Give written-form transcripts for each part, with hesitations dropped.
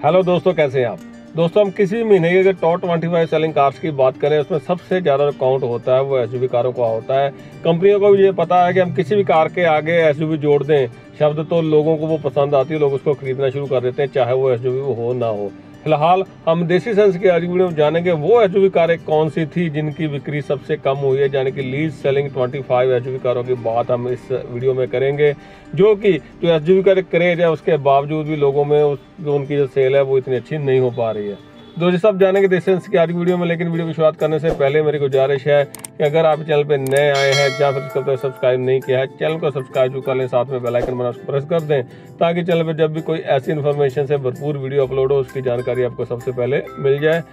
Hello दोस्तों, कैसे हैं आप। दोस्तों, हम किसी भी महीने की अगर टॉप 25 सेलिंग कार्स की बात करें, उसमें सबसे ज़्यादा काउंट होता है वो एसयूवी कारों का होता है। कंपनियों को भी ये पता है कि हम किसी भी कार के आगे एसयूवी जोड़ दें शब्द तो लोगों को वो पसंद आती है, लोग उसको खरीदना शुरू कर देते हैं, चाहे वो एसयूवी हो ना हो। फिलहाल हम देसी सेंस की आज वीडियो में जानेंगे वो एसयूवी कारें कौन सी थी जिनकी बिक्री सबसे कम हुई है, यानी कि लीस्ट सेलिंग 25 एसयूवी कारों की बात हम इस वीडियो में करेंगे। जो एसयूवी का क्रेज है उसके बावजूद भी लोगों में उनकी जो सेल है वो इतनी अच्छी नहीं हो पा रही है। दोस्तों, सब जानेंगे देसी सेंस की आज की वीडियो में, लेकिन वीडियो की शुरुआत करने से पहले मेरी गुजारिश है कि अगर आप चैनल पे नए आए हैं या फिर इसको तो सब्सक्राइब नहीं किया है, चैनल को सब्सक्राइब कर लें, साथ में बेल आइकन बना उसको प्रेस कर दें ताकि चैनल पे जब भी कोई ऐसी इन्फॉर्मेशन से भरपूर वीडियो अपलोड हो उसकी जानकारी आपको सबसे पहले मिल जाए।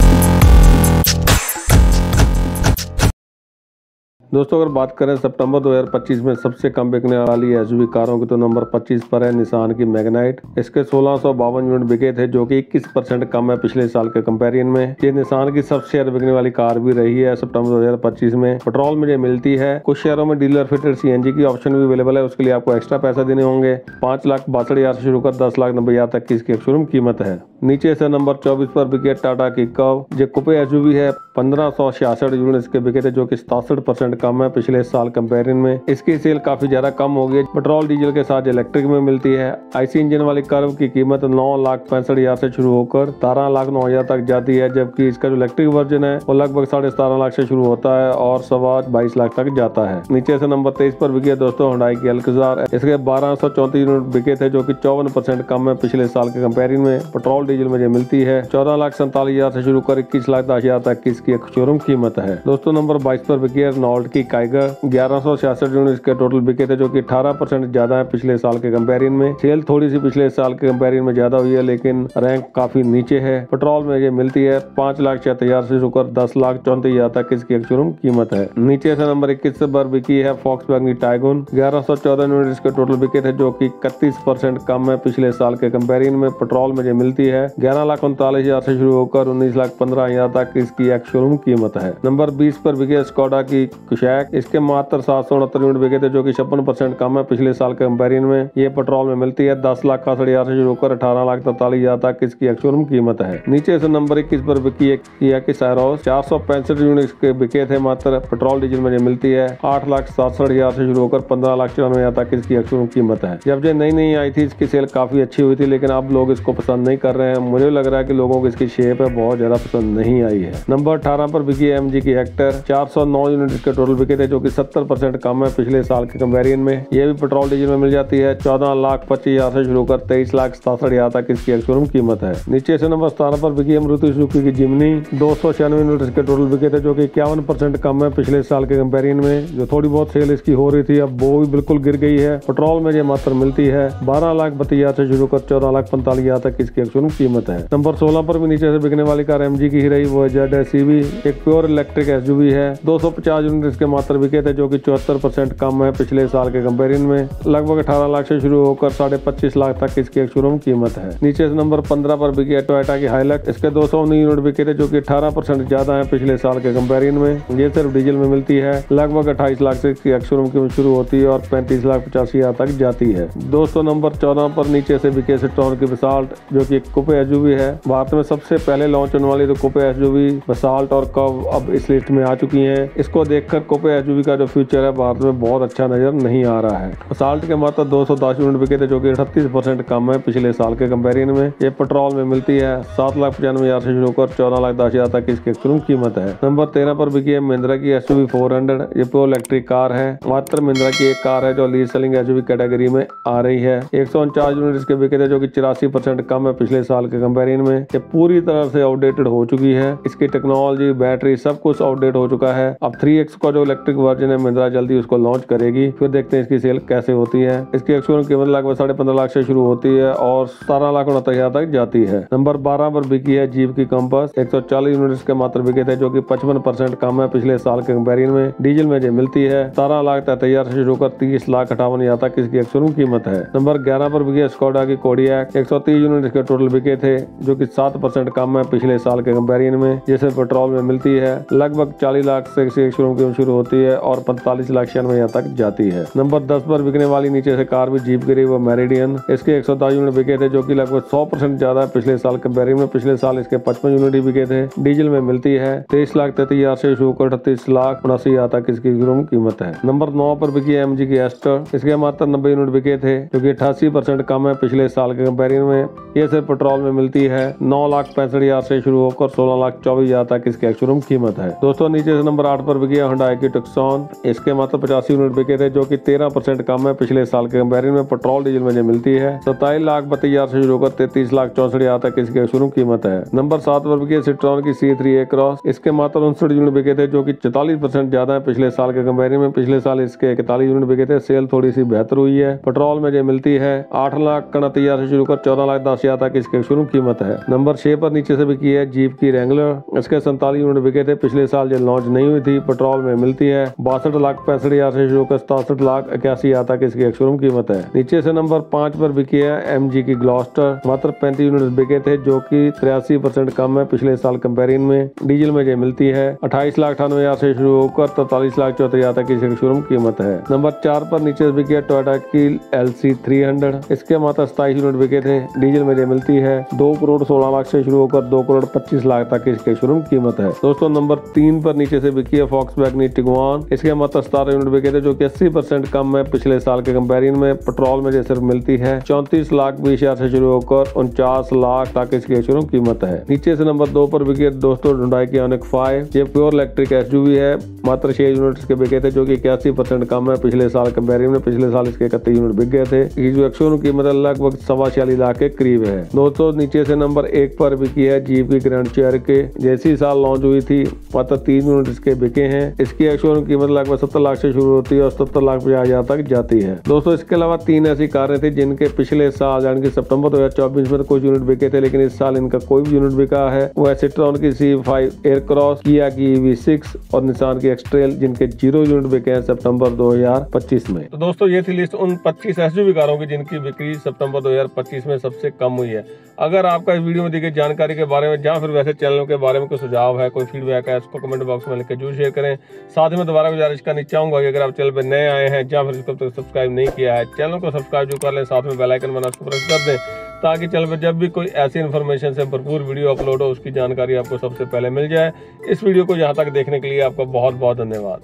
दोस्तों, अगर बात करें सितंबर 2025 में सबसे कम बिकने वाली एसयूवी कारों की तो नंबर 25 पर है निसान की मैग्नाइट। इसके 1652 यूनिट बिके थे जो कि 21% कम है पिछले साल के कंपैरिजन में। ये निसान की सबसे ज्यादा बिकने वाली कार भी रही है सितंबर 2025 में। पेट्रोल में ये मिलती है, कुछ शहरों में डीलर फिटेड सीएनजी की ऑप्शन भी अवेलेबल है, उसके लिए आपको एक्स्ट्रा पैसा देने होंगे। 5,62,000 से शुरू कर 10,90,000 तक की इसकी शोरूम कीमत है। नीचे से नंबर 24 पर बिके टाटा की कर्व, जो कुपे एसयूवी है। 1566 यूनिट इसके बिके थे जो कि 67% कम है पिछले साल कंपैरिजन में। इसकी सेल काफी ज्यादा कम हो गई। पेट्रोल डीजल के साथ इलेक्ट्रिक में मिलती है। आईसी इंजन वाली कर्व की कीमत 9,65,000 से शुरू होकर 17,09,000 तक जाती है, जबकि इसका जो इलेक्ट्रिक वर्जन है वो लगभग 17.5 लाख से शुरू होता है और 22 लाख तक जाता है। नीचे से नंबर 23 पर बिके दोस्तों हुंडई की अल्कजार। इसके 1234 यूनिट बिके थे जो कि 54% कम है पिछले साल के कंपैरिजन में। पेट्रोल डीजल में मिलती है। 14,47,000 से शुरू कर 21,10,000 तक की इसकी शोरूम कीमत है। दोस्तों, नंबर 22 पर बिकी है नॉल्ट की काइगर। 1166 यूनिट इसके टोटल बिके थे जो कि 18% ज्यादा है पिछले साल के कंपैरिजन में। सेल थोड़ी सी पिछले साल के कंपैरिजन में ज्यादा हुई है, लेकिन रैंक काफी नीचे है। पेट्रोल में ये मिलती है। 5,76,000 से शुरू कर 10,34,000 तक इसकी शोरूम कीमत है। नीचे से नंबर 21 पर बिकी है फॉक्सवैगन टाइगून। 1114 यूनिट इसके टोटल बिके थे जो कि 31% कम है पिछले साल के कंपैरिजन में। पेट्रोल में ये मिलती है। 11,39,000 से शुरू होकर 19,15,000 तक इसकी एक शोरूम कीमत है। नंबर 20 पर बिके स्कोडा की कुशैक। इसके मात्र 769 यूनिट बिके थे जो कि 56% कम है पिछले साल के कंपैरिजन में। ये पेट्रोल में मिलती है। 10,61,000 से शुरू होकर 18,43,000 तक इसकी एक शोरूम कीमत है। नीचे से नंबर 21 पर बिकी है किया की सैरोस। 465 यूनिट के बिके थे मात्र। पेट्रोल डीजल में मिलती है। 8,67,000 से शुरू होकर 15,94,000 तक इसकी एक शोरूम कीमत है। जब ये नई नई आई थी इसकी सेल काफी अच्छी हुई थी, लेकिन अब लोग इसको पसंद नहीं कर रहे हैं। मुझे लग रहा है कि लोगों को इसकी शेप है बहुत ज्यादा पसंद नहीं आई है। नंबर 18 पर बिकी है एमजी की हेक्टर। 409 यूनिट इसके टोटल बिके थे जो कि 70% कम है पिछले साल के कंपैरिजन में। ये भी पेट्रोल डीजल में मिल जाती है। 14,25,000 से शुरू कर 23,67,000 तक इसकी एक शोरूम कीमत है। नीचे से नंबर 17 पर बिकी है मारुति सुजुकी की जिम्नी। 296 यूनिट इसके टोटल बिके थे जो कि 51% कम है पिछले साल के कंपैरिजन में। जो थोड़ी बहुत सेल इसकी हो रही थी अब वो भी बिल्कुल गिर गई है। पेट्रोल में ये मात्र मिलती है। 12,32,000 से शुरू कर 14,45,000 तक इसकी एक शोरूम कीमत है। नंबर 16 पर भी नीचे से बिकने वाली कार एमजी की ही रही, वो है ZSEV। एक प्योर इलेक्ट्रिक एसयूवी है। 250 यूनिट इसके मात्र बिके थे जो कि 74% कम है पिछले साल के कंपैरिजन में। लगभग 18 लाख से शुरू होकर 25.5 लाख तक इसकी एक शोरूम कीमत है। नीचे से नंबर 15 पर बिकी है टोयोटा की हाइलक्स। इसके 219 यूनिट बिके थे जो कि 18% ज्यादा है पिछले साल के कंपैरिजन में। ये सिर्फ डीजल में मिलती है। लगभग 28 लाख से इसकी एक शोरूम कीमत शुरू होती है और 35,85,000 तक जाती है। दोस्तों, नंबर 14 पर नीचे से बिके सिट्रोन की बसाल्ट जो कि कुपे एसयूवी है। भारत में सबसे पहले लॉन्च होने वाली तो कुपे एसयूवी बसाल्ट और कर्व अब इस लिस्ट में आ चुकी हैं। इसको देखकर कुपे एसयूवी का जो फ्यूचर है भारत में बहुत अच्छा नजर नहीं आ रहा है। बसाल्ट के मात्र 210 यूनिट बिके थे जो कि 38% कम है पिछले साल के कंपैरिजन में। ये पेट्रोल में मिलती है। 7,95,000 से शुरू होकर 14,10,000 तक इसकी शोरूम कीमत है। नंबर 13 पर बिकी है महिंद्रा की एसयूवी 400। ये प्योर इलेक्ट्रिक कार है। मात्र महिंद्रा की एक कार है जो लीड सेलिंग एसयूवी कैटेगरी में आ रही है। 149 यूनिट इसके बिके थे जो कि 84% कम है पिछले साल के कंपैरिजन में। ये पूरी तरह से आउटडेटेड हो चुकी है। इसकी टेक्नोलॉजी, बैटरी सब कुछ आउटडेट हो चुका है। अब 3X का जो इलेक्ट्रिक वर्जन है महिंद्रा जल्दी उसको लॉन्च करेगी, फिर देखते हैं इसकी सेल कैसे होती है। इसकी एक्सपोर्ट कीमत लगभग 15.5 लाख से शुरू होती है और 17,69,000 तक जाती है। नंबर 12 पर बिकी है जीप की कंपास। 140 यूनिट इसके मात्र बिके थे जो कि 55% कम है पिछले साल के कंपैरिजन में। डीजल में जो मिलती है। 17,33,000 से शुरू कर 30,58,000 तक इसकी शोरूम कीमत है। नंबर 11 पर बिकी है स्कोडा की कोडियक। 130 यूनिट इसके टोटल बिके थे, जो कि 7% कम है पिछले साल के कंपैरिजन में। जैसे पेट्रोल में मिलती है लगभग 40 लाख से शोरूम कीमत शुरू होती है और 45,96,000 तक जाती है। नंबर 10 पर बिकने वाली नीचे से कार भी जीप गिरी, वो मैरिडियन। इसके 110 यूनिट बिके थे, जो कि लगभग 100% ज्यादा है पिछले साल कंपैरिजन में। पिछले साल इसके 55 यूनिट ही बिके थे। डीजल में मिलती है 23,33,000 से शुरू कर 38,79,000 तक इसकी शोरूम कीमत है। नंबर 9 पर बिकी है MG की एस्टर। इसके मात्र 90 यूनिट बिके थे, जो कि 88% कम है पिछले साल के कंपैरिजन में। ये सिर्फ पेट्रोल में मिलती है 9,65,000 से शुरू होकर 16,24,000 तक इसकी शोरूम कीमत है। दोस्तों नीचे से नंबर 8 पर बिकी है Hyundai की टुक्सॉन। इसके मात्र 85 यूनिट बिके थे, जो कि 13% कम है पिछले साल के कंपैरिजन में। पेट्रोल डीजल में जो मिलती है 27,32,000 से शुरू होकर 33,64,000 तक इसकी शोरूम कीमत है। नंबर 7 पर बिकी है Citroen की C3 A-Cross। इसके मात्र 59 यूनिट बिके थे, जो कि 44% ज्यादा है पिछले साल के कंपैरिजन में। पिछले साल इसके 41 यूनिट बिके थे। सेल थोड़ी सी बेहतर हुई है। पेट्रोल में जो मिलती है 8,29,000 से शुरू कर 14,10,000 तक इसकी शोरूम कीमत है। नंबर 6 पर नीचे से बिकी है जीप की रेंगलर। इसके 47 यूनिट बिके थे, पिछले साल जो लॉन्च नहीं हुई थी। पेट्रोल में मिलती है 62,65,000 से शुरू कर 67,81,000 तक इसकी शोरूम कीमत है। नीचे से नंबर 5 पर बिकी है MG की ग्लॉस्टर। मात्र 35 यूनिट बिके थे, जो कि 83% कम है पिछले साल कंपैरिजन में। डीजल में जो मिलती है 28,98,000 से शुरू होकर 43,74,000 तक इसकी शोरूम कीमत है। नंबर 4 पर नीचे से बिकी है टोयोटा की LC 300। इसके मात्र 27 यूनिट बिके थे। डीजल में जो मिलती है 2,16,00,000 से शुरू होकर 2,25,00,000 तक इसकी शोरूम कीमत है। दोस्तों नंबर 3 पर नीचे से बिकी है Volkswagen टिगुआन। इसके मात्र 17 यूनिट बिके थे, जो कि 80% कम है पिछले साल के कंपैरिजन में। पेट्रोल में जो सिर्फ मिलती है 34,20,000 से शुरू होकर 49,00,000 तक इसकी शोरूम कीमत है। नीचे से नंबर 2 पर बिकी है दोस्तों Hyundai की Ioniq 5। ये प्योर इलेक्ट्रिक SUV है। मात्र 6 यूनिट इसके बिके थे, जो कि 81% कम है पिछले साल कंपैरिजन में। पिछले साल इसके 31 यूनिट बिक गए थे। इसकी जो शोरूम कीमत लगभग 46 लाख के करीब है। दोस्तों नीचे से नंबर 1 पर बिकी है जीप की ग्रैंड चेरोकी। जैसी साल लॉन्च हुई थी मात्र 3 यूनिट इसके बिके हैं। इसकी शोरूम कीमत लगभग 70 लाख से शुरू होती है और 70,50,000 तक जाती है। दोस्तों इसके अलावा 3 ऐसी कारें थी जिनके पिछले साल यानी कि सितंबर 2024 में कुछ यूनिट बिके थे, लेकिन इस साल इनका कोई भी यूनिट बिका है। वो है Citroen की C5 एयरक्रॉस, किया की EV6 और निसान की एक्सट्रेल, जिनके 0 यूनिट बिके हैं सितंबर 2025 में। तो दोस्तों ये थी लिस्ट उन 25 SUV कारों की जिनकी बिक्री सितंबर 2025 में सबसे कम हुई है। अगर आपका इस वीडियो में दी गई जानकारी के बारे में या फिर वैसे चैनलों के बारे में कोई सुझाव है, कोई फीडबैक है, उसको कमेंट बॉक्स में लिख के जरूर शेयर करें। साथ में दोबारा गुजारिश करनी चाहूंगा कि अगर आप चैनल पर नए आए हैं या फिर इसको सब्सक्राइब नहीं किया है, चैनल को सब्सक्राइब जो कर लें, साथ में बेल आइकन बना उसको प्रेस कर दें, ताकि चैनल पर जब भी कोई ऐसी इन्फॉर्मेशन से भरपूर वीडियो अपलोड हो उसकी जानकारी आपको सबसे पहले मिल जाए। इस वीडियो को यहाँ तक देखने के लिए आपका बहुत बहुत धन्यवाद।